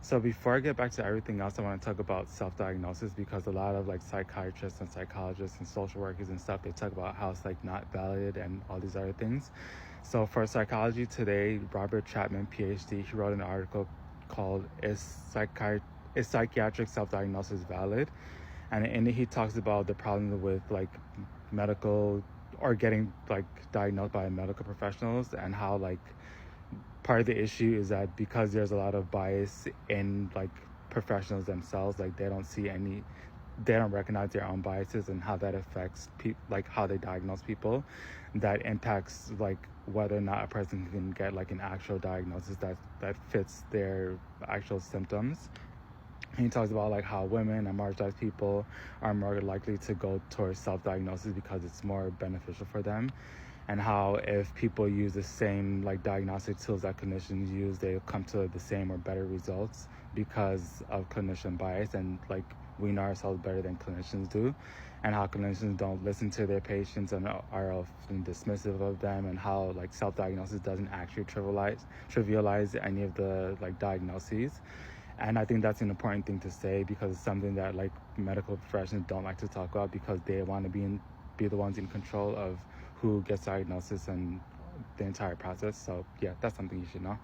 So before I get back to everything else, I want to talk about self-diagnosis, because a lot of like psychiatrists and psychologists and social workers and stuff, they talk about how it's like not valid and all these other things. So for Psychology Today, Robert Chapman, PhD, he wrote an article called "Is Psychiatric Self-Diagnosis Valid?" And in it he talks about the problem with like medical or getting like diagnosed by medical professionals, and how like part of the issue is that because there's a lot of bias in like professionals themselves, like they don't recognize their own biases, and how that affects like how they diagnose people, that impacts like whether or not a person can get like an actual diagnosis that fits their actual symptoms. And he talks about like how women and marginalized people are more likely to go towards self-diagnosis because it's more beneficial for them, and how if people use the same like diagnostic tools that clinicians use, they come to the same or better results because of clinician bias, and like we know ourselves better than clinicians do, and how clinicians don't listen to their patients and are often dismissive of them, and how like self-diagnosis doesn't actually trivialize any of the like diagnoses. And I think that's an important thing to say, because it's something that like medical professionals don't like to talk about, because they want to be the ones in control of who gets diagnosis and the entire process. So yeah, that's something you should know.